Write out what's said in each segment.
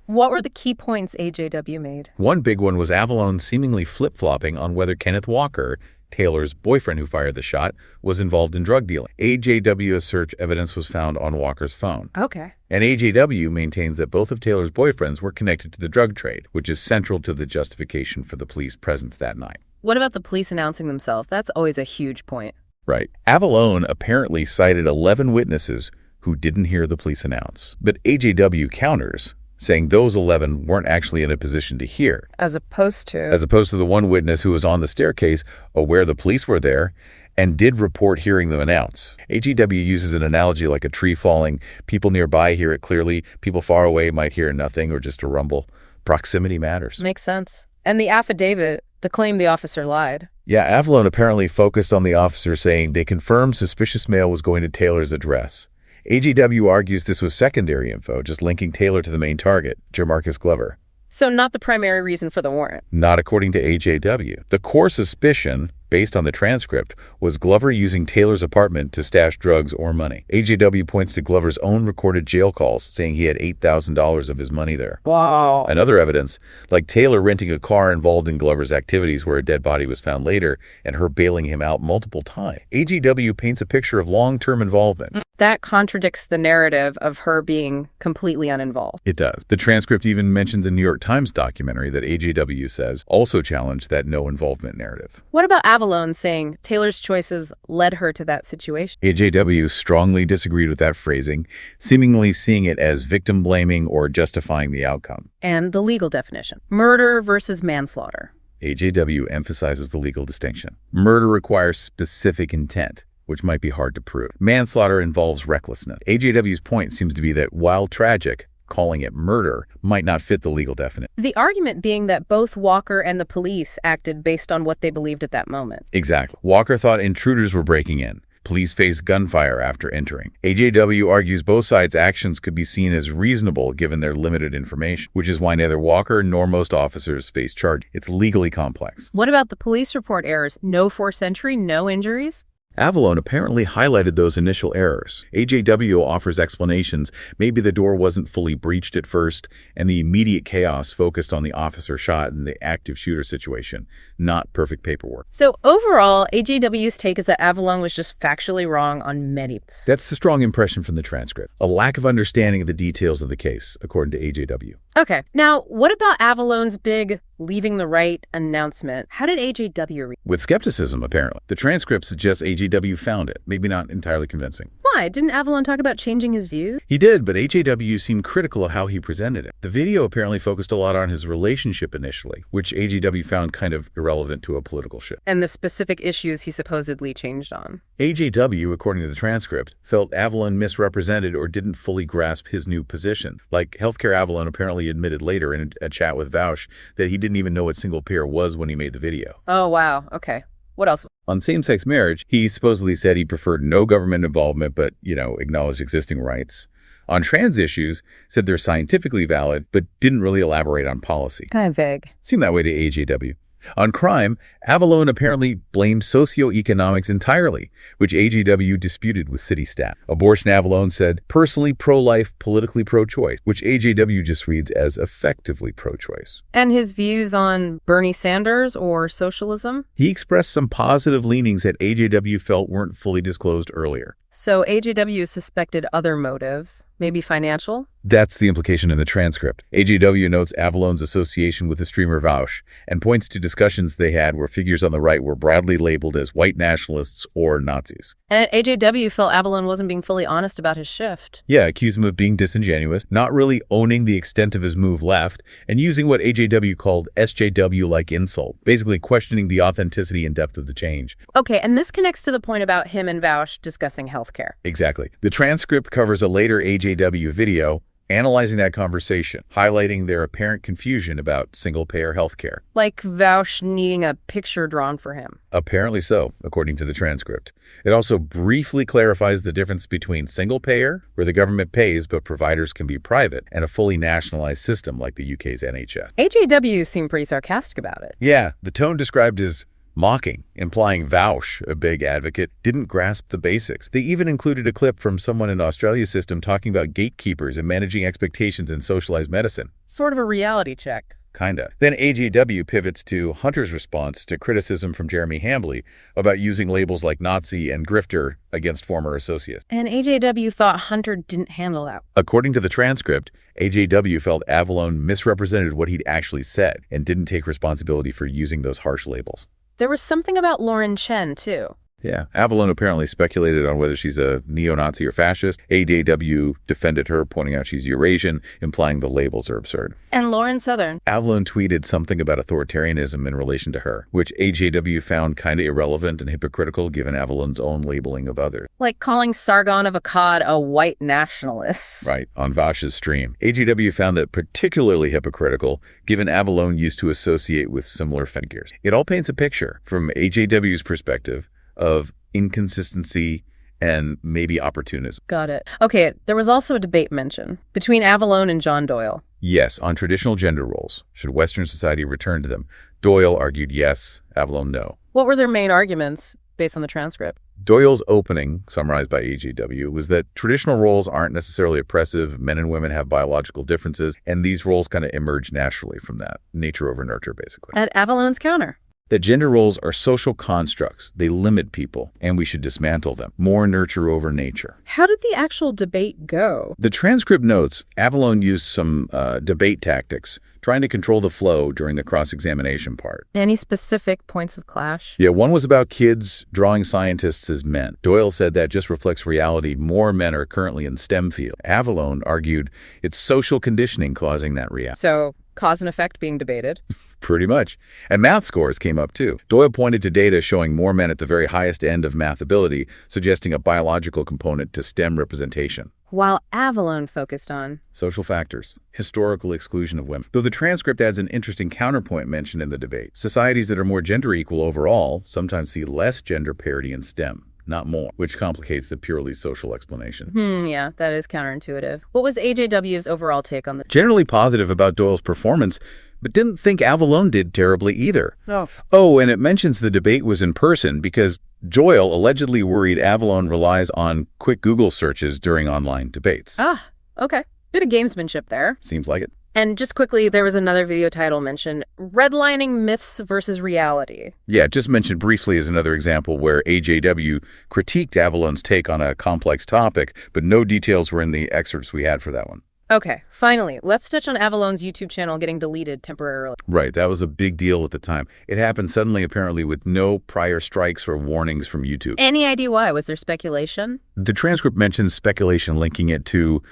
What were the key points AJW made? One big one was Avallone seemingly flip-flopping on whether Kenneth Walker, Taylor's boyfriend who fired the shot, was involved in drug dealing. AJW asserts evidence was found on Walker's phone. Okay. And AJW maintains that both of Taylor's boyfriends were connected to the drug trade, which is central to the justification for the police presence that night. What about the police announcing themselves? That's always a huge point. Right. Avallone apparently cited 11 witnesses who didn't hear the police announce. But AJW counters, saying those 11 weren't actually in a position to hear. As opposed to the one witness who was on the staircase, aware the police were there, and did report hearing them announce. AJW uses an analogy like a tree falling. People nearby hear it clearly. People far away might hear nothing or just a rumble. Proximity matters. Makes sense. And the affidavit, the claim the officer lied. Yeah, Avallone apparently focused on the officer saying they confirmed suspicious mail was going to Taylor's address. AJW argues this was secondary info, just linking Taylor to the main target, Jamarcus Glover. So not the primary reason for the warrant. Not according to AJW. The core suspicion, based on the transcript, was Glover using Taylor's apartment to stash drugs or money. AJW points to Glover's own recorded jail calls, saying he had $8,000 of his money there. Wow. And other evidence, like Taylor renting a car involved in Glover's activities where a dead body was found later and her bailing him out multiple times. AJW paints a picture of long-term involvement. That contradicts the narrative of her being completely uninvolved. It does. The transcript even mentions a New York Times documentary that AJW says also challenged that no-involvement narrative. What about Avallone saying Taylor's choices led her to that situation? AJW strongly disagreed with that phrasing, seemingly seeing it as victim-blaming or justifying the outcome. And the legal definition. Murder versus manslaughter. AJW emphasizes the legal distinction. Murder requires specific intent, which might be hard to prove. Manslaughter involves recklessness. AJW's point seems to be that while tragic, calling it murder might not fit the legal definition. The argument being that both Walker and the police acted based on what they believed at that moment. Exactly. Walker thought intruders were breaking in. Police faced gunfire after entering. AJW argues both sides' actions could be seen as reasonable given their limited information, which is why neither Walker nor most officers face charge. It's legally complex. What about the police report errors? No forced entry, no injuries? Avallone apparently highlighted those initial errors. AJW offers explanations. Maybe the door wasn't fully breached at first, and the immediate chaos focused on the officer shot and the active shooter situation, not perfect paperwork. So overall, AJW's take is that Avallone was just factually wrong on many. That's the strong impression from the transcript. A lack of understanding of the details of the case, according to AJW. Okay, now what about Avallone's big leaving the right announcement? How did AJW read? With skepticism, apparently. The transcript suggests AJW found it, maybe not entirely convincing. Why? Didn't Avallone talk about changing his views? He did, but AJW seemed critical of how he presented it. The video apparently focused a lot on his relationship initially, which AJW found kind of irrelevant to a political shift. And the specific issues he supposedly changed on. AJW, according to the transcript, felt Avallone misrepresented or didn't fully grasp his new position. Like Healthcare Avallone apparently admitted later in a chat with Vaush that he didn't even know what single payer was when he made the video. Oh, wow. Okay. What else? On same-sex marriage, he supposedly said he preferred no government involvement but, acknowledged existing rights. On trans issues, said they're scientifically valid but didn't really elaborate on policy. Kind of vague. Seemed that way to AJW. On crime, Avallone apparently blamed socioeconomics entirely, which AJW disputed with city staff. Abortion, Avallone said, personally pro-life, politically pro-choice, which AJW just reads as effectively pro-choice. And his views on Bernie Sanders or socialism? He expressed some positive leanings that AJW felt weren't fully disclosed earlier. So AJW suspected other motives, maybe financial? That's the implication in the transcript. AJW notes Avallone's association with the streamer Vaush and points to discussions they had where figures on the right were broadly labeled as white nationalists or Nazis. And AJW felt Avallone wasn't being fully honest about his shift. Yeah, accused him of being disingenuous, not really owning the extent of his move left, and using what AJW called SJW-like insult, basically questioning the authenticity and depth of the change. Okay, and this connects to the point about him and Vaush discussing healthcare. Exactly. The transcript covers a later AJW video analyzing that conversation, highlighting their apparent confusion about single-payer healthcare. Like Vaush needing a picture drawn for him. Apparently so, according to the transcript. It also briefly clarifies the difference between single-payer, where the government pays but providers can be private, and a fully nationalized system like the UK's NHS. AJW seemed pretty sarcastic about it. Yeah, the tone described as mocking, implying Vaush, a big advocate, didn't grasp the basics. They even included a clip from someone in Australia's system talking about gatekeepers and managing expectations in socialized medicine. Sort of a reality check. Kinda. Then AJW pivots to Hunter's response to criticism from Jeremy Hambley about using labels like Nazi and grifter against former associates. And AJW thought Hunter didn't handle that. According to the transcript, AJW felt Avallone misrepresented what he'd actually said and didn't take responsibility for using those harsh labels. There was something about Lauren Chen, too. Yeah, Avallone apparently speculated on whether she's a neo-Nazi or fascist. AJW defended her, pointing out she's Eurasian, implying the labels are absurd. And Lauren Southern. Avallone tweeted something about authoritarianism in relation to her, which AJW found kind of irrelevant and hypocritical given Avallone's own labeling of others. Like calling Sargon of Akkad a white nationalist. Right, on Vaush's stream. AJW found that particularly hypocritical given Avallone used to associate with similar figures. It all paints a picture, from AJW's perspective, of inconsistency and maybe opportunism. Got it. Okay, there was also a debate mentioned between Avallone and John Doyle. Yes, on traditional gender roles. Should Western society return to them? Doyle argued yes, Avallone no. What were their main arguments based on the transcript? Doyle's opening, summarized by AJW, was that traditional roles aren't necessarily oppressive, men and women have biological differences, and these roles kind of emerge naturally from that, nature over nurture, basically. At Avallone's counter. That gender roles are social constructs. They limit people, and we should dismantle them. More nurture over nature. How did the actual debate go? The transcript notes Avallone used some debate tactics, trying to control the flow during the cross-examination part. Any specific points of clash? Yeah, one was about kids drawing scientists as men. Doyle said that just reflects reality. More men are currently in STEM field. Avallone argued it's social conditioning causing that reality. So, cause and effect being debated. Pretty much. And math scores came up too. Doyle pointed to data showing more men at the very highest end of math ability, suggesting a biological component to STEM representation. While Avallone focused on social factors, historical exclusion of women. Though the transcript adds an interesting counterpoint mentioned in the debate. Societies that are more gender equal overall sometimes see less gender parity in STEM, not more, which complicates the purely social explanation. Yeah, that is counterintuitive. What was AJW's overall take on the... Generally positive about Doyle's performance, but didn't think Avallone did terribly either. No. Oh, and it mentions the debate was in person because Doyle allegedly worried Avallone relies on quick Google searches during online debates. Ah, okay. Bit of gamesmanship there. Seems like it. And just quickly, there was another video title mentioned, Redlining Myths versus Reality. Yeah, just mentioned briefly as another example where AJW critiqued Avallone's take on a complex topic, but no details were in the excerpts we had for that one. Okay, finally, let's touch on Avallone's YouTube channel getting deleted temporarily. Right, that was a big deal at the time. It happened suddenly, apparently, with no prior strikes or warnings from YouTube. Any idea why? Was there speculation? The transcript mentions speculation linking it to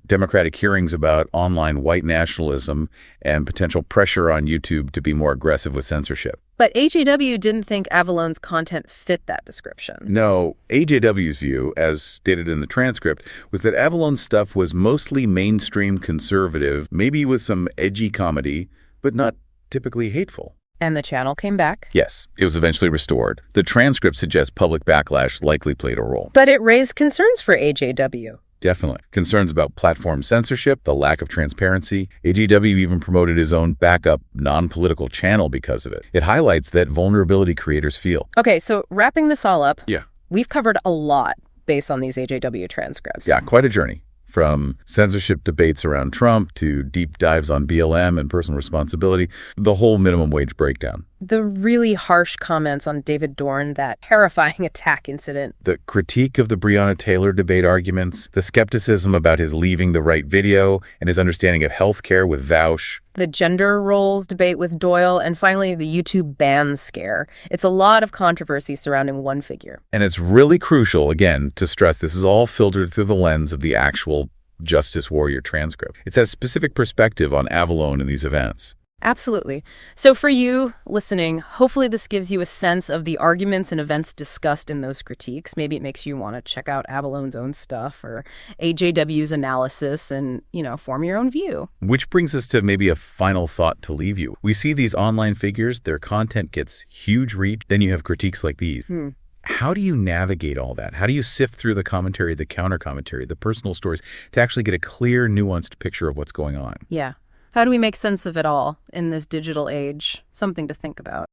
Democratic hearings about online white nationalism and potential pressure on YouTube to be more aggressive with censorship. But AJW didn't think Avallone's content fit that description. No, AJW's view, as stated in the transcript, was that Avallone's stuff was mostly mainstream conservative, maybe with some edgy comedy, but not typically hateful. And the channel came back? Yes, it was eventually restored. The transcript suggests public backlash likely played a role. But it raised concerns for AJW. Definitely. Concerns about platform censorship, the lack of transparency. AJW even promoted his own backup, non-political channel because of it. It highlights that vulnerability creators feel. Okay, so wrapping this all up, Yeah. We've covered a lot based on these AJW transcripts. Yeah, quite a journey. From censorship debates around Trump to deep dives on BLM and personal responsibility, the whole minimum wage breakdown. The really harsh comments on David Dorn, that terrifying attack incident. The critique of the Breonna Taylor debate arguments, the skepticism about his leaving the right video, and his understanding of healthcare with Vaush. The gender roles debate with Doyle, and finally the YouTube ban scare. It's a lot of controversy surrounding one figure. And it's really crucial, again, to stress this is all filtered through the lens of the actual Justice Warrior transcript. It's a specific perspective on Avallone in these events. Absolutely. So for you listening, hopefully this gives you a sense of the arguments and events discussed in those critiques. Maybe it makes you want to check out Avallone's own stuff or AJW's analysis and, form your own view. Which brings us to maybe a final thought to leave you. We see these online figures, their content gets huge reach. Then you have critiques like these. How do you navigate all that? How do you sift through the commentary, the counter commentary, the personal stories to actually get a clear, nuanced picture of what's going on? Yeah. How do we make sense of it all in this digital age? Something to think about.